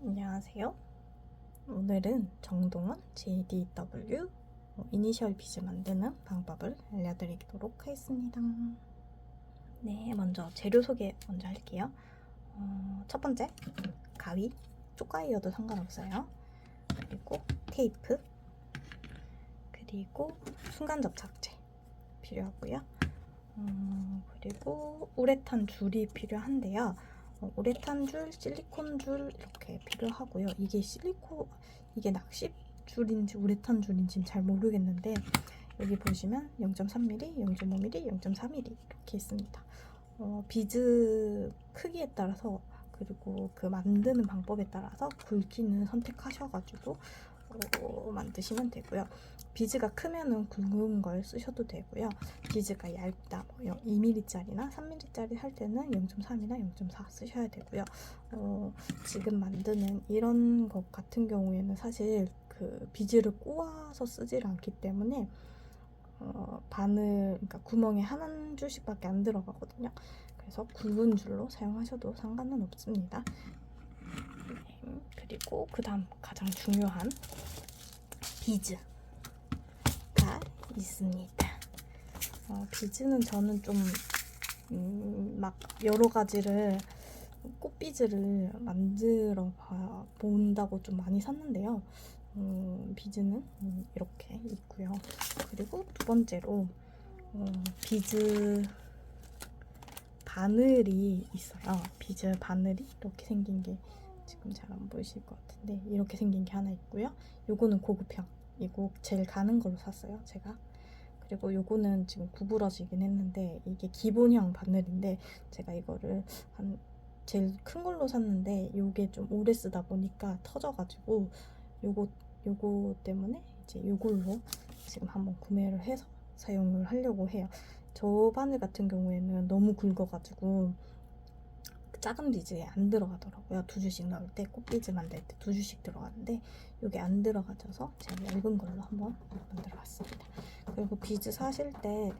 안녕하세요. 오늘은 정동원 JDW 이니셜 비즈 만드는 방법을 알려드리도록 하겠습니다. 네, 먼저 재료 소개 먼저 할게요. 첫 번째, 가위, 쪽가위여도 상관없어요. 그리고 테이프, 그리고 순간 접착제 필요하고요. 그리고 우레탄 줄이 필요한데요. 우레탄 줄, 실리콘 줄 이렇게 필요하고요. 이게 낚시 줄인지 우레탄 줄인지 잘 모르겠는데 여기 보시면 0.3mm, 0.5mm, 0.4mm 이렇게 있습니다. 비즈 크기에 따라서 그리고 그 만드는 방법에 따라서 굵기는 선택하셔가지고 만드시면 되고요. 비즈가 크면은 굵은 걸 쓰셔도 되고요. 비즈가 얇다, 2mm짜리나 3mm짜리 할 때는 0.3이나 0.4 쓰셔야 되고요. 지금 만드는 이런 것 같은 경우에는 사실 그 비즈를 꼬아서 쓰질 않기 때문에 그러니까 구멍에 한 줄씩밖에 안 들어가거든요. 그래서 굵은 줄로 사용하셔도 상관은 없습니다. 그리고 그 다음 가장 중요한 비즈가 있습니다. 비즈는 저는 좀 막 여러 가지를 꽃비즈를 만들어 본다고 좀 많이 샀는데요. 비즈는 이렇게 있고요. 그리고 두 번째로 비즈 바늘이 있어요. 비즈 바늘이 이렇게 생긴 게 지금 잘 안 보이실 것 같은데 이렇게 생긴 게 하나 있고요. 요거는 고급형이고 제일 가는 걸로 샀어요, 제가. 그리고 요거는 지금 구부러지긴 했는데 이게 기본형 바늘인데 제가 이거를 제일 큰 걸로 샀는데 요게 좀 오래 쓰다 보니까 터져가지고 요거 때문에 이제 요걸로 지금 한번 구매를 해서 사용을 하려고 해요. 저 바늘 같은 경우에는 너무 굵어가지고 작은 비즈에 안 들어가더라고요. 두 줄씩 넣을 때, 꽃비즈 만들 때 두 줄씩 들어가는데 이게 안 들어가져서 제가 얇은 걸로 한번 만들어 봤습니다. 그리고 비즈 사실 때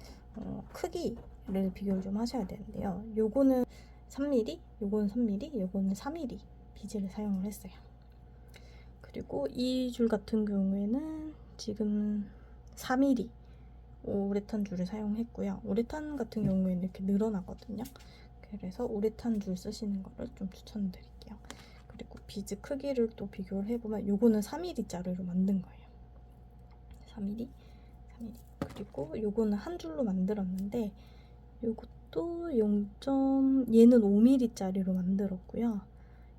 크기를 비교를 좀 하셔야 되는데요. 요거는 3mm, 요거는 3mm, 요거는 4mm 비즈를 사용을 했어요. 그리고 이 줄 같은 경우에는 지금 4mm 우레탄 줄을 사용했고요. 우레탄 같은 경우에는 이렇게 늘어나거든요. 그래서 우레탄 줄 쓰시는 거를 좀 추천드릴게요. 그리고 비즈 크기를 또 비교를 해보면 요거는 3mm짜리로 만든 거예요. 3mm, 3mm. 그리고 요거는 한 줄로 만들었는데 요것도 얘는 5mm짜리로 만들었고요.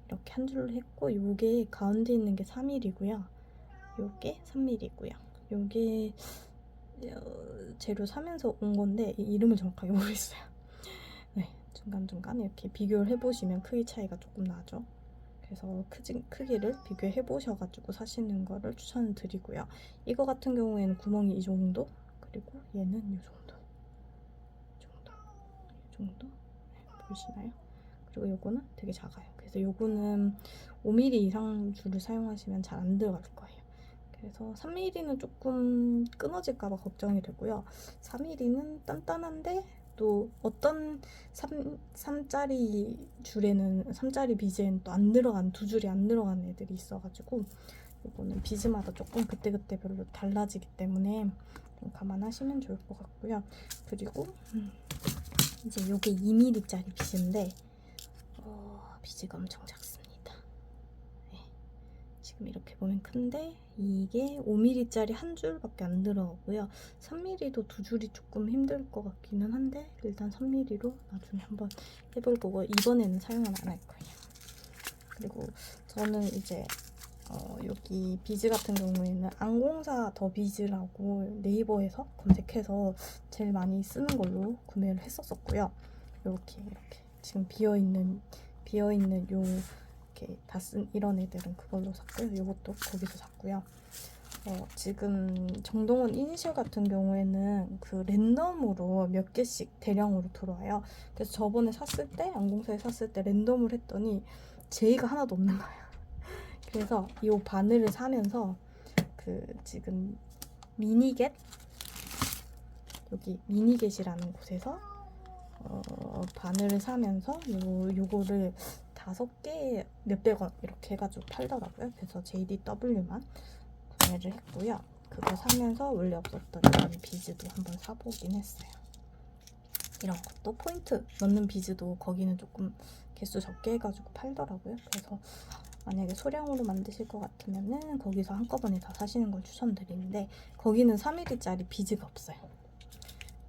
이렇게 한 줄로 했고 요게 가운데 있는 게 3mm고요. 요게 3mm고요. 요게 재료 사면서 온 건데 이름을 정확하게 모르겠어요. 네, 중간중간 이렇게 비교를 해보시면 크기 차이가 조금 나죠. 그래서 크기를 비교해 보셔가지고 사시는 거를 추천드리고요. 이거 같은 경우에는 구멍이 이 정도, 그리고 얘는 이 정도, 이 정도 네, 보이시나요? 그리고 요거는 되게 작아요. 그래서 요거는 5mm 이상 줄을 사용하시면 잘 안 들어갈 거예요. 그래서 3mm는 조금 끊어질까봐 걱정이 되고요. 4mm는 단단한데 또 어떤 3짜리 줄에는 3짜리 비즈에는 또 안 들어간 두 줄이 안 들어간 애들이 있어가지고 이거는 비즈마다 조금 그때그때 별로 달라지기 때문에 좀 감안하시면 좋을 것 같고요. 그리고 이제 요게 2mm짜리 비즈인데 비즈가 엄청 작습니다. 네. 지금 이렇게 보면 큰데 이게 5mm짜리 한 줄밖에 안 들어가고요. 3mm도 두 줄이 조금 힘들 것 같기는 한데 일단 3mm로 나중에 한번 해볼 거고 이번에는 사용은 안 할 거예요. 그리고 저는 이제 여기 비즈 같은 경우에는 안공사 더 비즈라고 네이버에서 검색해서 제일 많이 쓰는 걸로 구매를 했었고요. 이렇게 지금 비어있는 요 이렇게 다 쓴 이런 애들은 그걸로 샀고요. 이것도 거기서 샀고요. 지금 정동원 이니셜 같은 경우에는 그 랜덤으로 몇 개씩 대량으로 들어와요. 그래서 저번에 샀을 때 안공사에 샀을 때 랜덤을 했더니 제의가 하나도 없는 거예요. 그래서 이 바늘을 사면서 그 지금 미니겟 여기 미니겟이라는 곳에서 바늘을 사면서 요거를 5개 몇백 원 이렇게 해가지고 팔더라고요. 그래서 JDW만 구매를 했고요. 그거 사면서 원래 없었던 이런 비즈도 한번 사보긴 했어요. 이런 것도 포인트 넣는 비즈도 거기는 조금 개수 적게 해가지고 팔더라고요. 그래서 만약에 소량으로 만드실 것 같으면은 거기서 한꺼번에 다 사시는 걸 추천드리는데 거기는 3mm짜리 비즈가 없어요.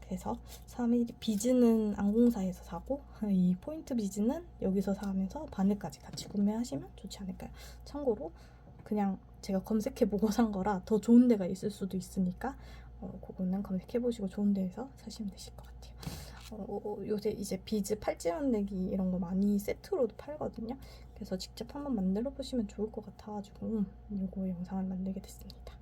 그래서 3mm 비즈는 안공사에서 사고 이 포인트 비즈는 여기서 사면서 바늘까지 같이 구매하시면 좋지 않을까요? 참고로 그냥 제가 검색해보고 산 거라 더 좋은 데가 있을 수도 있으니까 그거는 검색해보시고 좋은 데에서 사시면 되실 것 같아요. 요새 이제 비즈 팔찌 만들기 이런 거 많이 세트로도 팔거든요. 그래서 직접 한번 만들어 보시면 좋을 것 같아가지고 요거 영상을 만들게 됐습니다.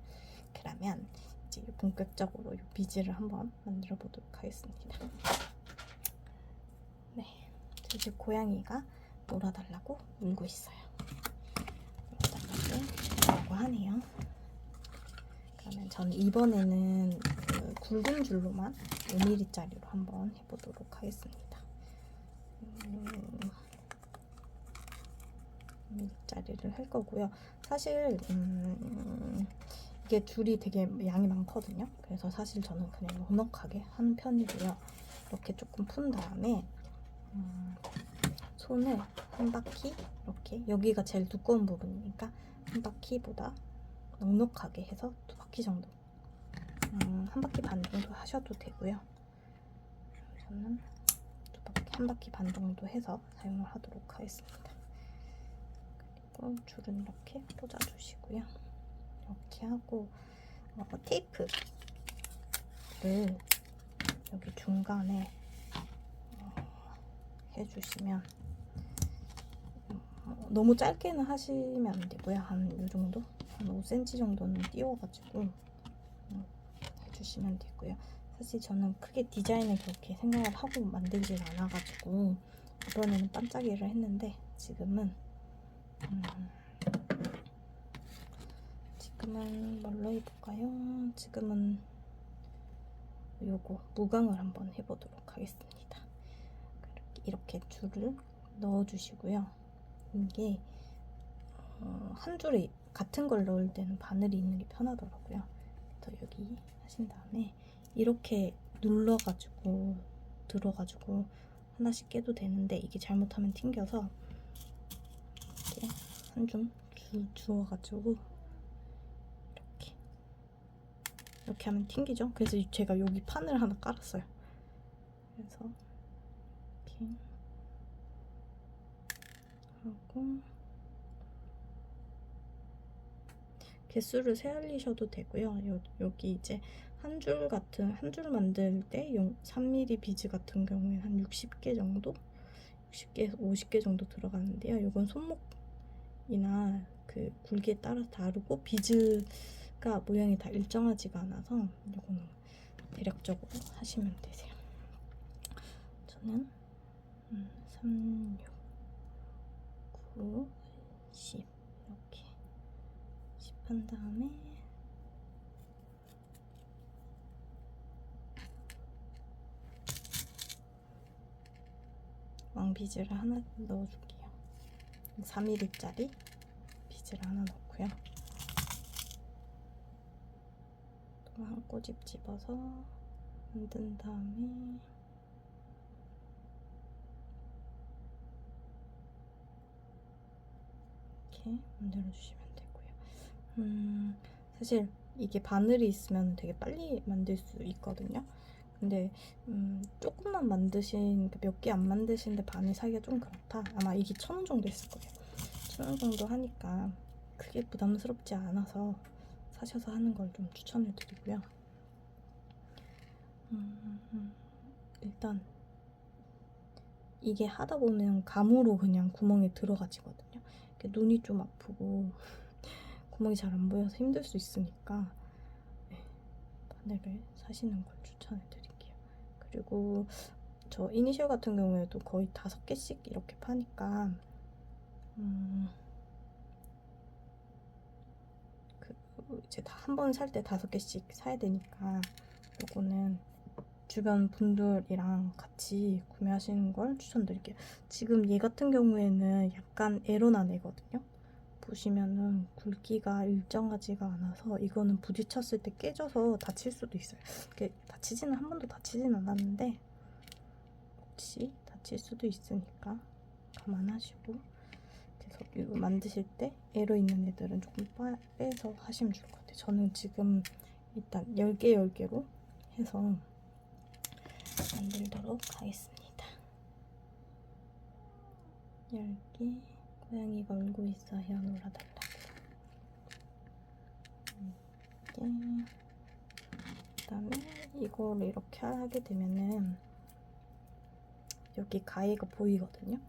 그러면 이제 본격적으로 이 비즈를 한번 만들어 보도록 하겠습니다. 네, 이제 고양이가 놀아달라고 울고 있어요. 놀아달라고 하네요. 그러면 저는 이번에는 그 굵은 줄로만 5mm짜리로 한번 해보도록 하겠습니다. 5mm짜리를 할 거고요. 사실 이게 줄이 되게 양이 많거든요. 그래서 사실 저는 그냥 넉넉하게 하는 편이고요. 이렇게 조금 푼 다음에 손을 한 바퀴 이렇게, 여기가 제일 두꺼운 부분이니까 한 바퀴보다 넉넉하게 해서 2바퀴 정도, 한 바퀴 반 정도 하셔도 되고요. 저는 한 바퀴 반 정도 해서 사용을 하도록 하겠습니다. 그리고 줄은 이렇게 꽂아주시고요. 이렇게 하고 테이프를 여기 중간에 해주시면, 너무 짧게는 하시면 안 되고요. 한 이 정도, 한 5cm 정도는 띄워가지고 해주시면 되고요. 사실 저는 크게 디자인을 그렇게 생각을 하고 만들질 않아가지고 이번에는 반짝이를 했는데 지금은 뭘로 해볼까요? 지금은 요거 무광을 한번 해보도록 하겠습니다. 이렇게 줄을 넣어주시고요. 이게 한 줄에 같은 걸 넣을 때는 바늘이 있는 게 편하더라고요. 그래서 여기 하신 다음에 이렇게 눌러가지고 들어가지고 하나씩 깨도 되는데 이게 잘못하면 튕겨서 이렇게 한 줌 주워가지고 이렇게 하면 튕기죠. 그래서 제가 여기 판을 하나 깔았어요. 그래서 이렇게 하고 개수를 세알리셔도 되고요. 여기 이제 한 줄 만들 때 3mm 비즈 같은 경우에 한 60개 정도? 60개에서 50개 정도 들어가는데요. 이건 손목이나 그 굵기에 따라서 다르고 비즈가 모양이 다 일정하지가 않아서 이거는 대략적으로 하시면 되세요. 저는 3, 6, 9, 10 이렇게 10 한 다음에 왕비즈를 하나 넣어줄게요. 3mm짜리 비즈를 하나 넣고요. 또 한 꼬집 집어서 만든 다음에 이렇게 만들어주시면 되고요. 사실 이게 바늘이 있으면 되게 빨리 만들 수 있거든요. 근데 조금만 만드신, 몇 개 안 만드시는데 바늘 사기가 좀 그렇다. 아마 이게 1,000원 정도 했을 거예요. 1,000원 정도 하니까 크게 부담스럽지 않아서 사셔서 하는 걸 좀 추천을 드리고요. 일단 이게 하다 보면 감으로 그냥 구멍에 들어가지거든요. 눈이 좀 아프고 구멍이 잘 안 보여서 힘들 수 있으니까 바늘을 사시는 걸 추천해 드릴게요. 그리고 저 이니셜 같은 경우에도 거의 5개씩 이렇게 파니까 이제 한 번 살 때 5개씩 사야 되니까 요거는 주변 분들이랑 같이 구매하시는 걸 추천드릴게요. 지금 얘 같은 경우에는 약간 에러난 애거든요. 보시면은 굵기가 일정하지가 않아서 이거는 부딪혔을 때 깨져서 다칠 수도 있어요. 다치지는 한 번도 다치진 않았는데 혹시 다칠 수도 있으니까 감안하시고, 그래서 이거 만드실 때 에러 있는 애들은 조금 빼서 하시면 좋을 것 같아요. 저는 지금 일단 10개 10개로 해서 만들도록 하겠습니다. 10개. 고양이가 울고 있어요. 놀아달라고. 10개. 그다음에 이거를 이렇게 하게 되면은 여기 가위가 보이거든요.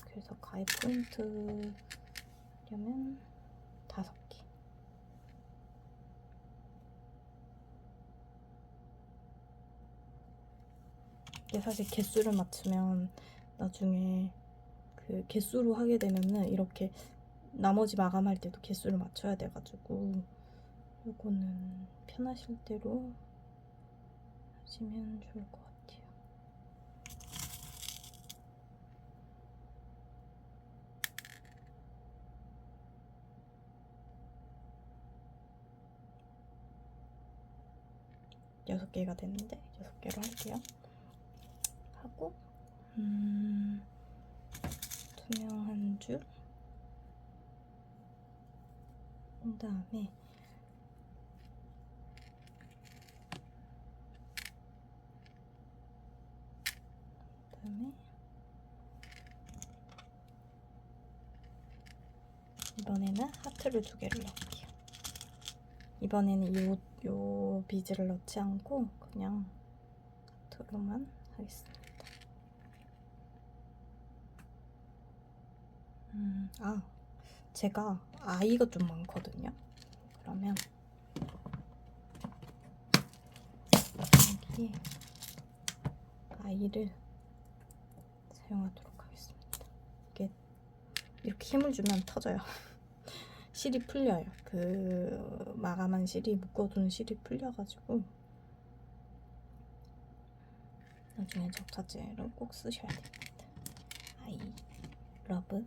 그래서 가위 포인트 하려면 5개. 이게 사실 개수를 맞추면 나중에 그 개수로 하게 되면은 이렇게 나머지 마감할 때도 개수를 맞춰야 돼가지고 요거는 편하실 대로 하시면 좋을 것 같아요. 여섯 개가 됐는데 6개로 할게요. 하고 투명한 줄 한 다음에 이번에는 하트를 2개를 넣을게요. 이번에는 요 비즈를 넣지 않고 그냥 하트로만 하겠습니다. 제가 아이가 좀 많거든요. 그러면 여기에 아이를 사용하도록 하겠습니다. 이게 이렇게 힘을 주면 터져요. 실이 풀려요. 그 마감한 실이, 묶어둔 실이 풀려가지고 나중에 적자재로 꼭 쓰셔야 됩니다. 아이 러브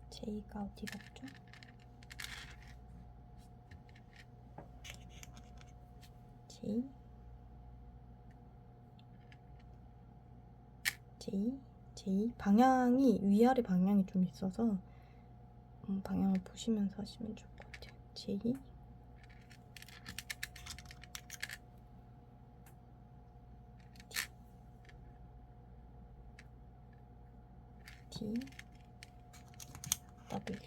제이가 어디 갔죠? 제이 방향이 위아래 방향이 좀 있어서 방향을 보시면서 하시면 좋을 것 같아요. 제이 D W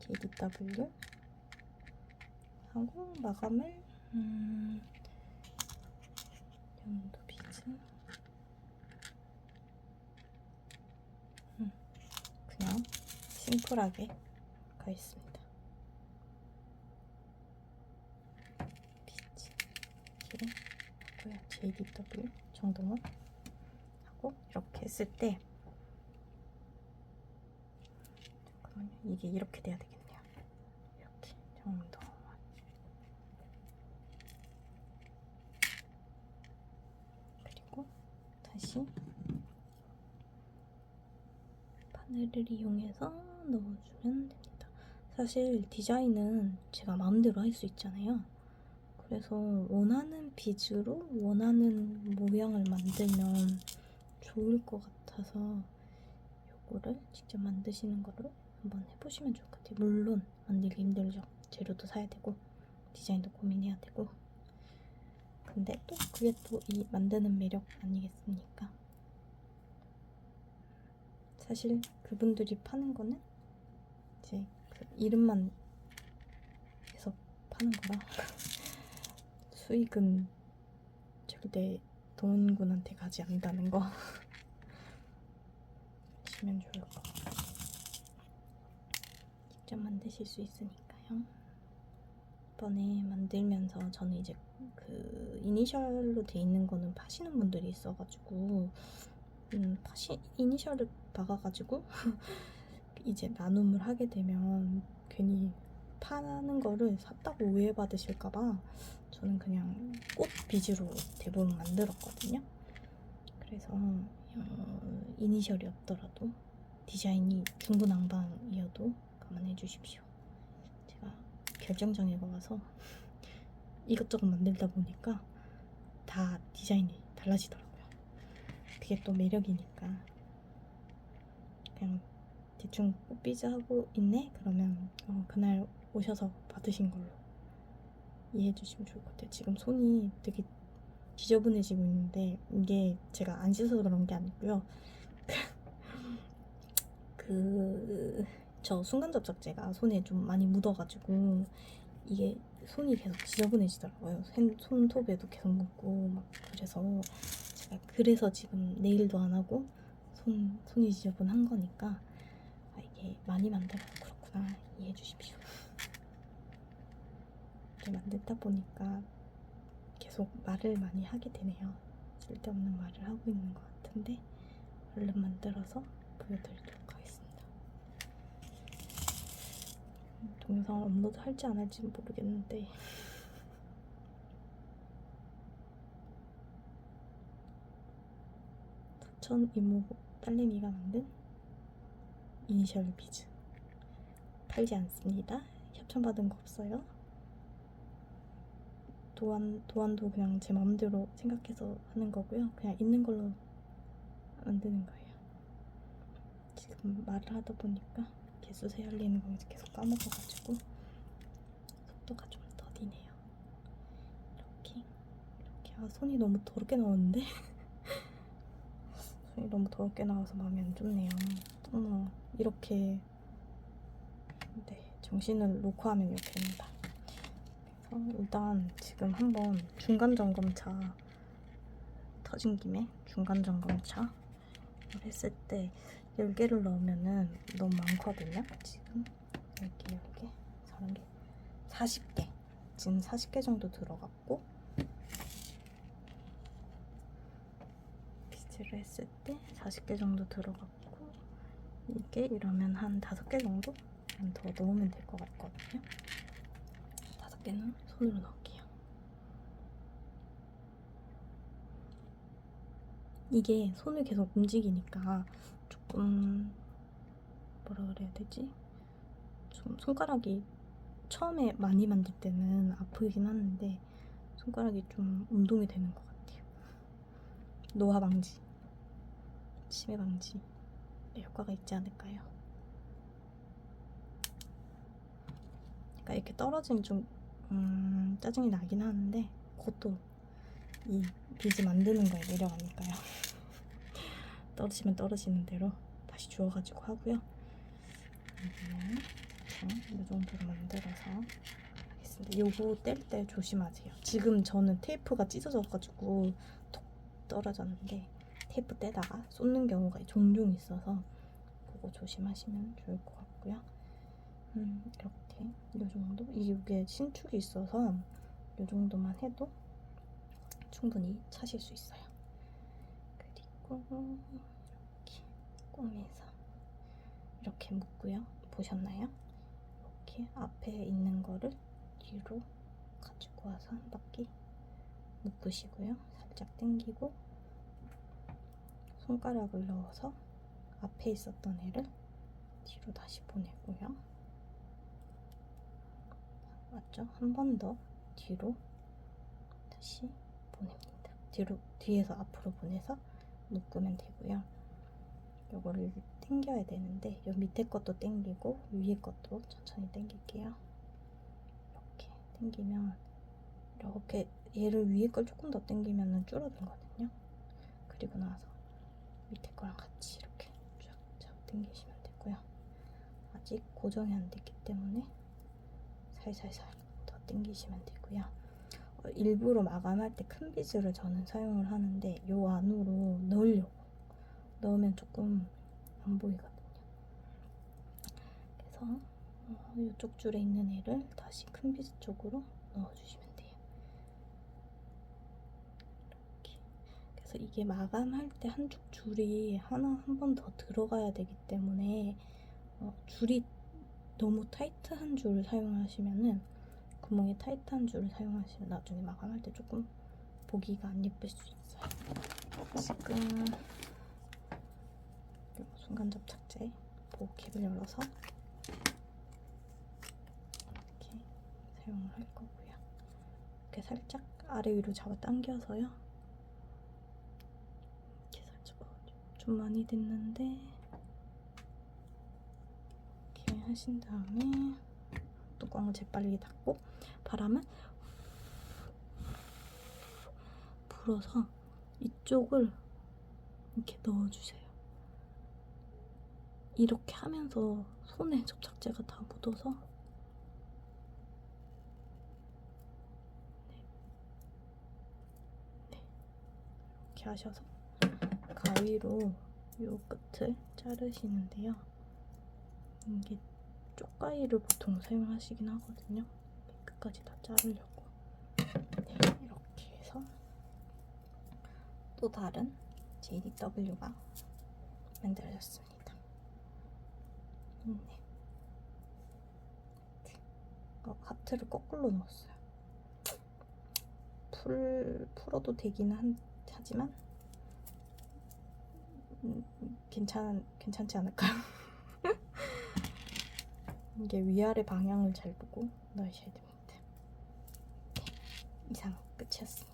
JDW 하고 마감을 연도 비즈 그냥 심플하게 가있습니다. 비즈 하고요. JDW 정도만 하고 이렇게 했을 때 잠깐만요. 이게 이렇게 돼야 되겠네요. 이렇게 정도. 그리고 다시 바늘을 이용해서 넣어주면 됩니다. 사실 디자인은 제가 마음대로 할 수 있잖아요. 그래서 원하는 비즈로 원하는 모양을 만들면 좋을 것 같아서 요거를 직접 만드시는 거를 한번 해보시면 좋을 것 같아요. 물론 만들기 힘들죠. 재료도 사야 되고 디자인도 고민해야 되고, 근데 또 그게 또 이 만드는 매력 아니겠습니까? 사실 그분들이 파는 거는 이제 그 이름만 해서 파는 거라 수익은 절대 도인분한테 가지 않는다는 거 하시면 좋을 것 같아요. 직접 만드실 수 있으니까요. 이번에 만들면서 저는 이제 그 이니셜로 돼 있는 거는 파시는 분들이 있어가지고 이니셜을 박아가지고 이제 나눔을 하게 되면 괜히 파는 거를 샀다고 오해받으실까봐 저는 그냥 꽃 비즈로 대부분 만들었거든요. 그래서 이니셜이 없더라도 디자인이 중구난방이어도 감안해 주십시오. 제가 결정장애가 와서 이것저것 만들다 보니까 다 디자인이 달라지더라고요. 그게 또 매력이니까. 그냥 대충 꽃비즈 하고 있네? 그러면 그날 오셔서 받으신 걸로 이해해 주시면 좋을 것 같아요. 지금 손이 되게 지저분해지고 있는데 이게 제가 안 씻어서 그런 게 아니고요. 저 순간 접착제가 손에 좀 많이 묻어가지고 이게 손이 계속 지저분해지더라고요. 손톱에도 계속 묻고 막 그래서 지금 네일도 안 하고 손이 지저분한 거니까 이게 많이 만들어서 그렇구나 이해해 주십시오. 이렇게 만들다 보니까 계속 말을 많이 하게 되네요. 쓸데없는 말을 하고 있는 것 같은데 얼른 만들어서 보여드리도록 하겠습니다. 동영상을 업로드 할지 안 할지는 모르겠는데 전 이모부 딸내미가 만든 이니셜 비즈 팔지 않습니다. 협찬받은 거 없어요. 도안도 그냥 제 마음대로 생각해서 하는 거고요. 그냥 있는 걸로 만드는 거예요. 지금 말을 하다 보니까 개수 세알리는 거 계속 까먹어가지고 속도가 좀 더디네요. 이렇게 손이 너무 더럽게 나오는데 손이 너무 더럽게 나와서 마음이 안 좋네요. 이렇게 정신을 놓고 하면 이렇게 됩니다. 일단 지금 한번 중간점검차 터진 김에 중간점검차 했을 때 10개를 넣으면은 너무 많거든요. 지금 10개, 30개, 40개 지금 40개 정도 들어갔고 비즈를 했을 때 40개 정도 들어갔고 이게 이러면 한 5개 정도 더 넣으면 될 것 같거든요. 5개는 손으로 넣을게요. 이게 손을 계속 움직이니까 조금 뭐라 그래야 되지? 좀 손가락이 처음에 많이 만들 때는 아프긴 하는데 손가락이 좀 운동이 되는 것 같아요. 노화 방지, 치매 방지 효과가 있지 않을까요? 그러니까 이렇게 떨어지면 좀 짜증이 나긴 하는데 그것도 이 비즈 만드는 거에 매력 아닐까요? 떨어지면 떨어지는 대로 다시 주워가지고 하고요. 이 정도로 만들어서 하겠습니다. 요거 뗄 때 조심하세요. 지금 저는 테이프가 찢어져가지고 톡 떨어졌는데 테이프 떼다가 쏟는 경우가 종종 있어서 그거 조심하시면 좋을 것 같고요. 이렇게 요 정도? 이게 신축이 있어서 요 정도만 해도 충분히 차실 수 있어요. 그리고 이렇게 꼬매서 이렇게 묶고요. 보셨나요? 이렇게 앞에 있는 거를 뒤로 가지고 와서 한 바퀴 묶으시고요. 살짝 당기고 손가락을 넣어서 앞에 있었던 애를 뒤로 다시 보내고요. 맞죠? 한 번 더 뒤로 다시 보냅니다. 뒤에서 앞으로 보내서 묶으면 되고요. 요거를 당겨야 되는데 요 밑에 것도 당기고 위에 것도 천천히 당길게요. 이렇게 당기면 이렇게 얘를 위에 걸 조금 더 당기면 줄어들거든요. 그리고 나서 밑에 거랑 같이 이렇게 쫙 당기시면 되고요. 아직 고정이 안 됐기 때문에 살살살 더 당기시면 되고요. 일부러 마감할 때 큰 비즈를 저는 사용을 하는데 요 안으로 넣으면 조금 안 보이거든요. 그래서 이쪽 줄에 있는 애를 다시 큰 비즈 쪽으로 넣어주시면 돼요. 그래서 이게 마감할 때 한쪽 줄이 한 번 더 들어가야 되기 때문에 줄이 너무 타이트한 줄을 사용하시면은, 구멍이 타이트한 줄을 사용하시면 나중에 마감할 때 조금 보기가 안 예쁠 수 있어요. 지금 순간 접착제 보호캡을 열어서 이렇게 사용을 할 거고요. 이렇게 살짝 아래 위로 잡아 당겨서요. 이렇게 살짝 좀 많이 됐는데 이렇게 하신 다음에 뚜껑을 재빨리 닫고 바람을 불어서 이쪽을 이렇게 넣어주세요. 이렇게 하면서 손에 접착제가 다 묻어서 이렇게 하셔서 가위로 요 끝을 자르시는데요. 이게 쪽가위를 보통 사용하시긴 하거든요. 끝까지 다 자르려고. 네, 이렇게 해서 또 다른 JDW가 만들어졌습니다. 네. 하트를 거꾸로 넣었어요. 풀어도 되긴 하지만 괜찮지 않을까요? 이게 위아래 방향을 잘 보고 넣으셔야 됩니다. 네, 이상 끝이었습니다.